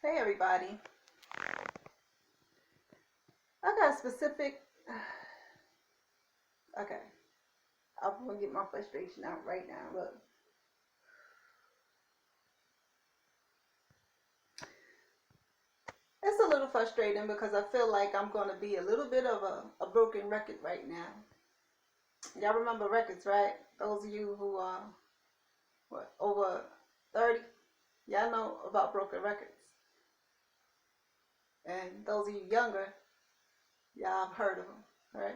Hey everybody. I got specific. Okay, I'm gonna get my frustration out right now. Look, it's a little frustrating because I feel like I'm gonna be a little bit of a broken record right now. Y'all remember records, right? Those of you who are over 30, y'all know about broken records. And those of you younger, y'all have heard of them, right?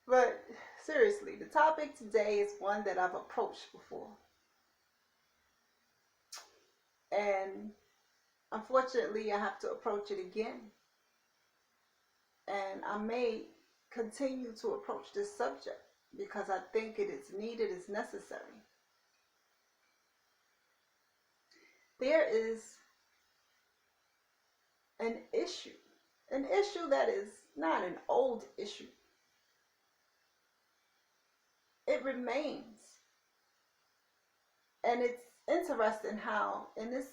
But seriously, the topic today is one that I've approached before. And unfortunately, I have to approach it again. And I may continue to approach this subject because I think it is needed, it's necessary. There is an issue that is not an old issue. It remains. And it's interesting how in this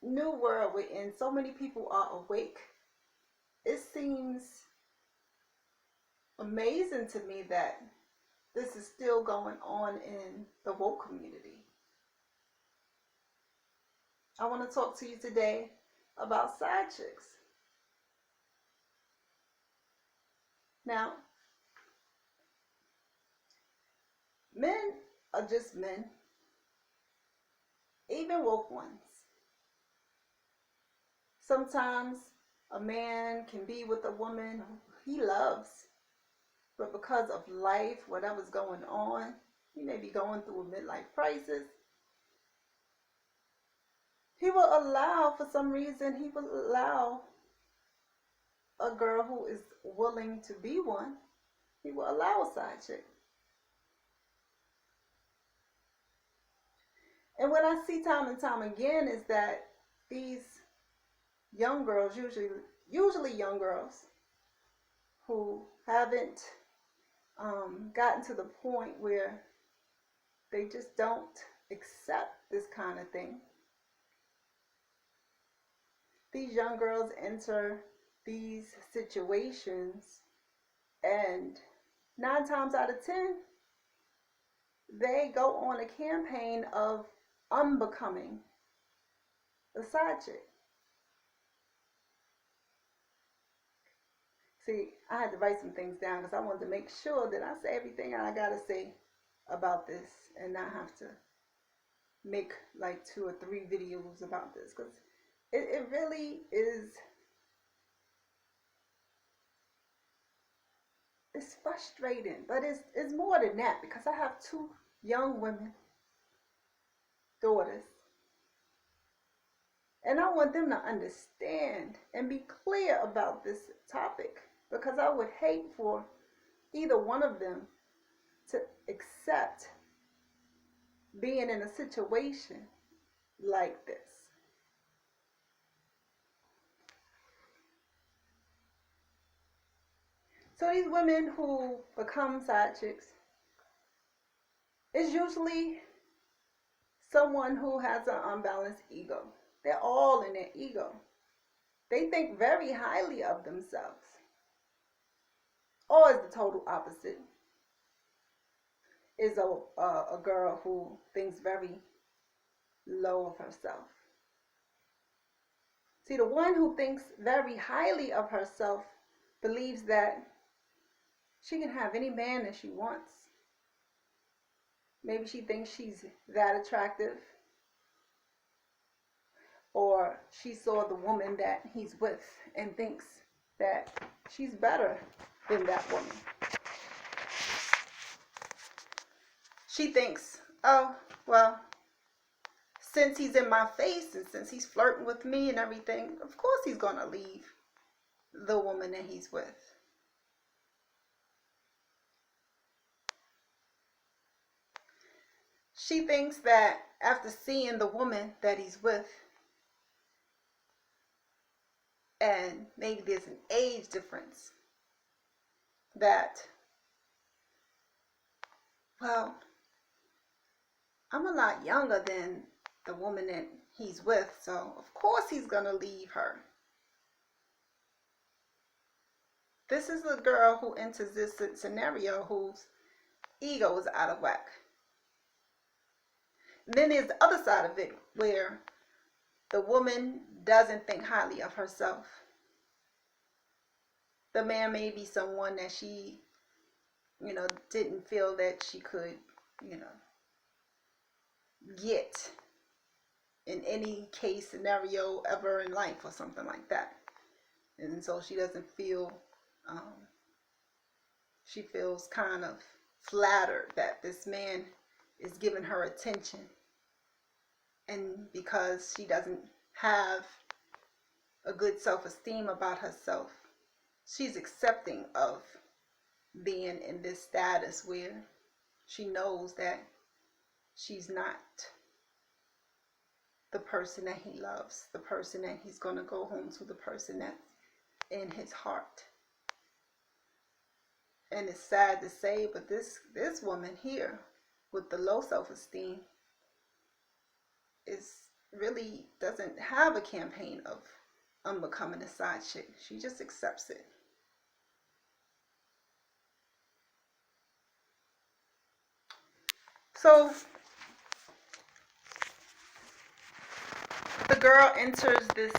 new world we're in, so many people are awake. It seems amazing to me that this is still going on in the woke community. I want to talk to you today about side chicks. Now, men are just men, even woke ones. Sometimes a man can be with a woman he loves, but because of life, whatever's going on, he may be going through a midlife crisis. He will allow, for some reason, he will allow a girl who is willing to be one, he will allow a side chick. And what I see time and time again is that these young girls, usually young girls, who haven't gotten to the point where they just don't accept this kind of thing. These young girls enter these situations, and 9 times out of 10, they go on a campaign of unbecoming a side chick. See, I had to write some things down because I wanted to make sure that I say everything I gotta say about this and not have to make like 2 or 3 videos about this, because it really is, it's frustrating, but it's more than that, because I have 2 young women, daughters, and I want them to understand and be clear about this topic, because I would hate for either one of them to accept being in a situation like this. So these women who become side chicks is usually someone who has an unbalanced ego. They're all in their ego. They think very highly of themselves. Or is the total opposite. Is a girl who thinks very low of herself. See, the one who thinks very highly of herself believes that she can have any man that she wants. Maybe she thinks she's that attractive, or she saw the woman that he's with and thinks that she's better than that woman. She thinks, oh, well, since he's in my face and since he's flirting with me and everything, of course he's going to leave the woman that he's with. She thinks that after seeing the woman that he's with, and maybe there's an age difference, that, well, I'm a lot younger than the woman that he's with, so of course he's gonna leave her. This is the girl who enters this scenario whose ego is out of whack. And then there's the other side of it where the woman doesn't think highly of herself. The man may be someone that she, didn't feel that she could, get in any case scenario ever in life or something like that. And so she doesn't feel, she feels kind of flattered that this man is giving her attention. And because she doesn't have a good self-esteem about herself, she's accepting of being in this status where she knows that she's not the person that he loves, the person that he's going to go home to, the person that's in his heart. And it's sad to say, but this woman here with the low self-esteem really doesn't have a campaign of unbecoming a side chick. She just accepts it. So the girl enters this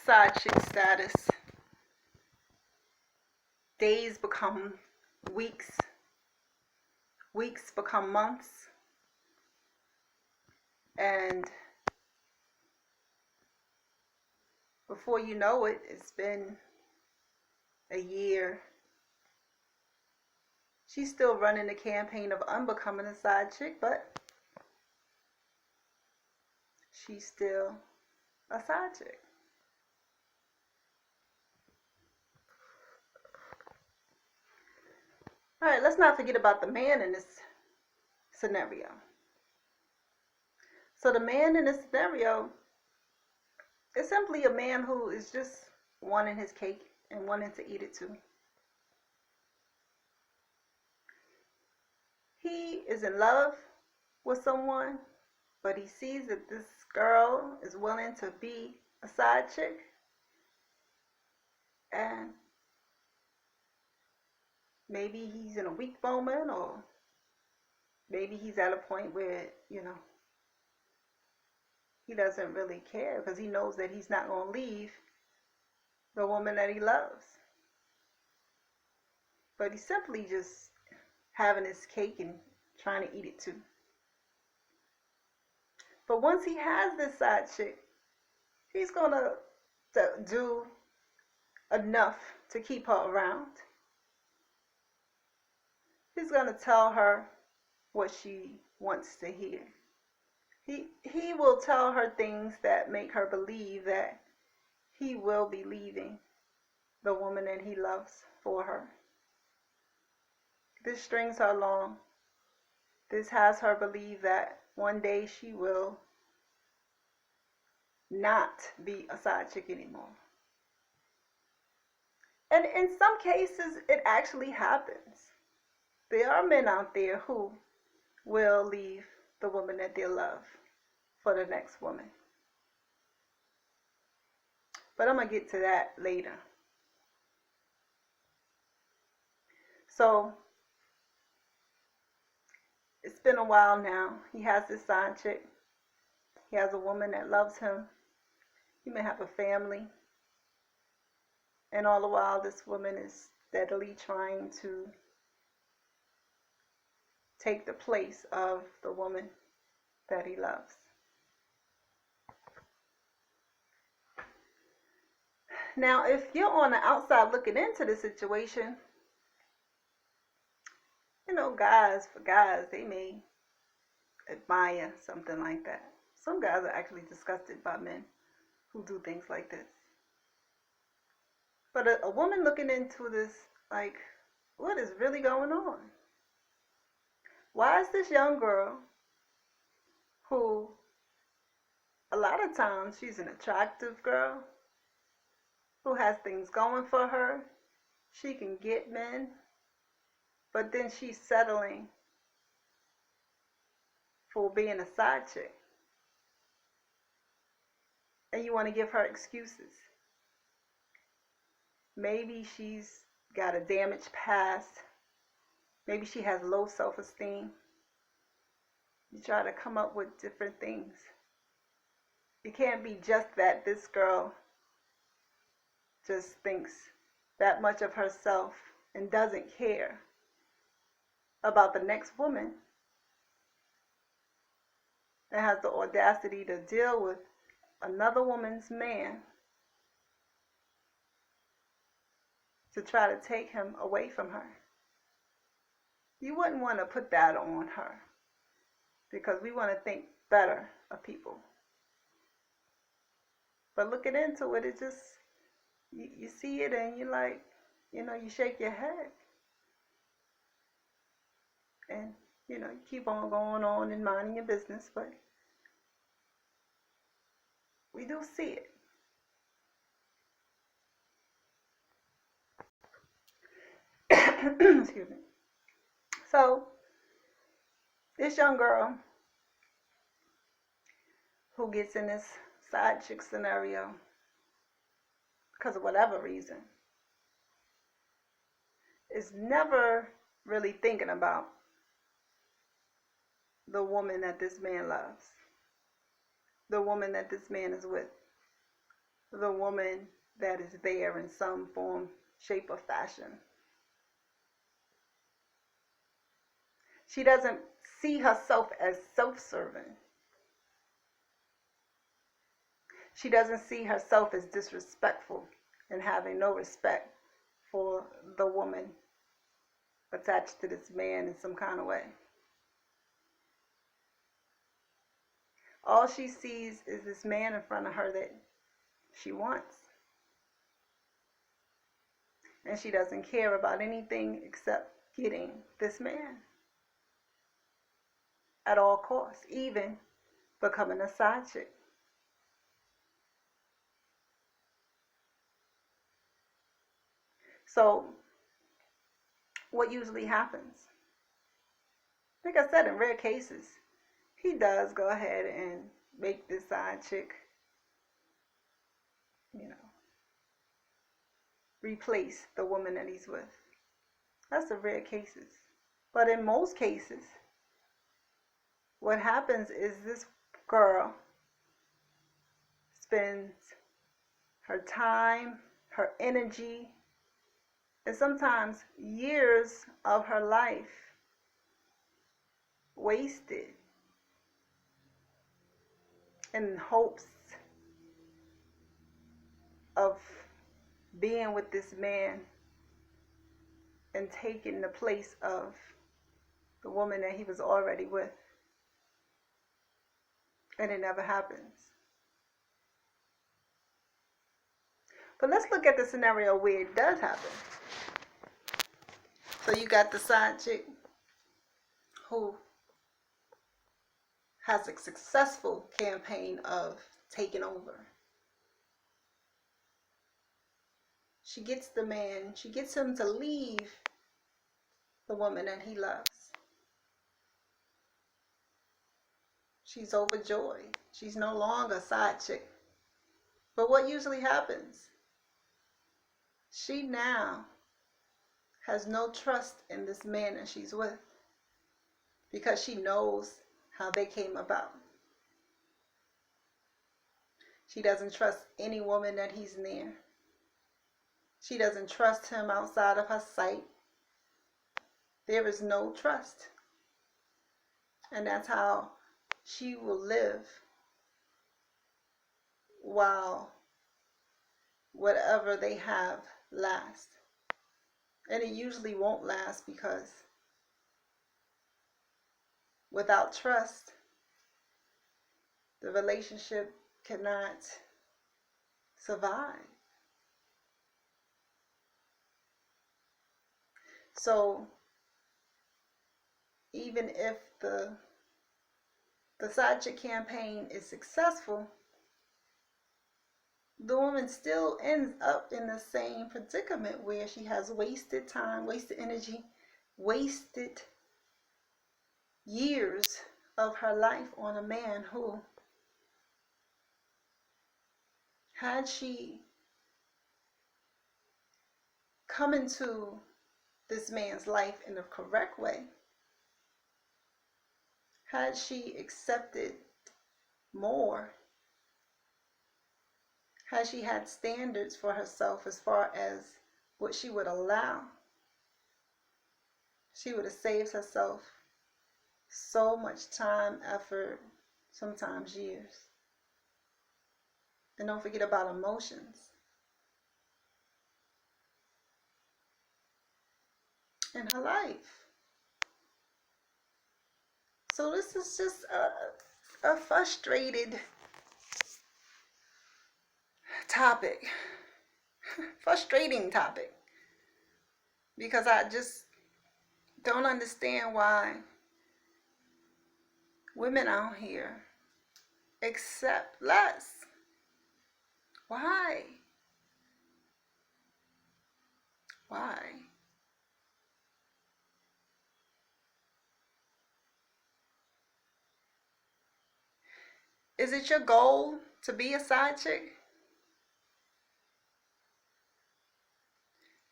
side chick status. Days become weeks. Weeks become months. And before you know it, it's been a year. She's still running the campaign of unbecoming a side chick, but she's still a side chick. All right, let's not forget about the man in this scenario. So the man in this scenario is simply a man who is just wanting his cake and wanting to eat it too. He is in love with someone, but he sees that this girl is willing to be a side chick, and maybe he's in a weak moment, or maybe he's at a point where, he doesn't really care because he knows that he's not going to leave the woman that he loves. But he's simply just having his cake and trying to eat it too. But once he has this side chick, he's going to do enough to keep her around. He's going to tell her what she wants to hear. He will tell her things that make her believe that he will be leaving the woman that he loves for her. This strings her along. This has her believe that one day she will not be a side chick anymore. And in some cases, it actually happens. There are men out there who will leave the woman that they love for the next woman. But I'm going to get to that later. So it's been a while now. He has this side chick. He has a woman that loves him. He may have a family. And all the while, this woman is steadily trying to take the place of the woman that he loves. Now, if you're on the outside looking into the situation, guys, they may admire something like that. Some guys are actually disgusted by men who do things like this. But a woman looking into this, like, what is really going on? Why is this young girl, who a lot of times she's an attractive girl, who has things going for her, she can get men, but then she's settling for being a side chick. And you want to give her excuses. Maybe she's got a damaged past. Maybe she has low self-esteem. You try to come up with different things. It can't be just that this girl just thinks that much of herself and doesn't care about the next woman and has the audacity to deal with another woman's man to try to take him away from her. You wouldn't want to put that on her because we want to think better of people. But looking into it, it just, you see it and you like, you shake your head. And, you keep on going on and minding your business, but we do see it. Excuse me. So, this young girl who gets in this side chick scenario because of whatever reason is never really thinking about the woman that this man loves, the woman that this man is with, the woman that is there in some form, shape, or fashion. She doesn't see herself as self-serving. She doesn't see herself as disrespectful and having no respect for the woman attached to this man in some kind of way. All she sees is this man in front of her that she wants. And she doesn't care about anything except getting this man at all costs, even becoming a side chick. So, what usually happens? Like I said, in rare cases, he does go ahead and make this side chick, replace the woman that he's with. That's the rare cases. But in most cases, what happens is this girl spends her time, her energy, and sometimes years of her life wasted in hopes of being with this man and taking the place of the woman that he was already with. And it never happens. But let's look at the scenario where it does happen. So you got the side chick who has a successful campaign of taking over. She gets the man, she gets him to leave the woman that he loves. She's overjoyed. She's no longer a side chick. But what usually happens? She now has no trust in this man that she's with because she knows how they came about. She doesn't trust any woman that he's near. She doesn't trust him outside of her sight. There is no trust. And that's how she will live while whatever they have lasts. And it usually won't last because without trust, the relationship cannot survive. So even if the side chick campaign is successful, the woman still ends up in the same predicament where she has wasted time, wasted energy, wasted years of her life on a man who, had she come into this man's life in the correct way, had she accepted more, had she had standards for herself as far as what she would allow, she would have saved herself so much time, effort, sometimes years. And don't forget about emotions in her life. So this is just a frustrated topic. Frustrating topic. Because I just don't understand why women out here accept less. Why? Why? Is it your goal to be a side chick?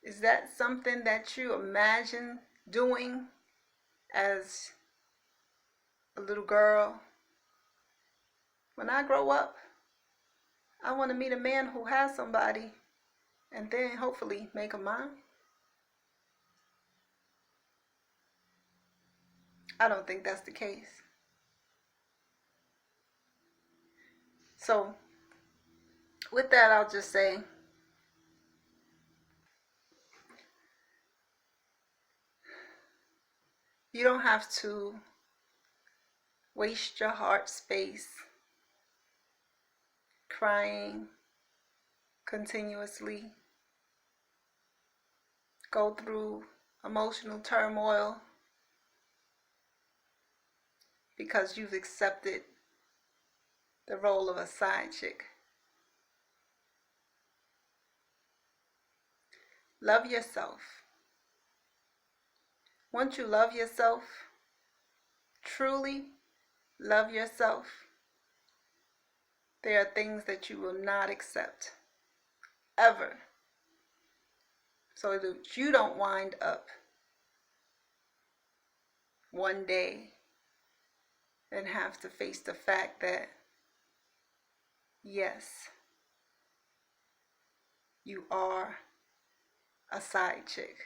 Is that something that you imagine doing as a little girl? When I grow up, I want to meet a man who has somebody and then hopefully make a mine. I don't think that's the case. So, with that, I'll just say, you don't have to waste your heart space crying continuously, go through emotional turmoil because you've accepted the role of a side chick. Love yourself. Once you love yourself, truly love yourself, there are things that you will not accept, ever. So that you don't wind up one day and have to face the fact that, yes, you are a side chick.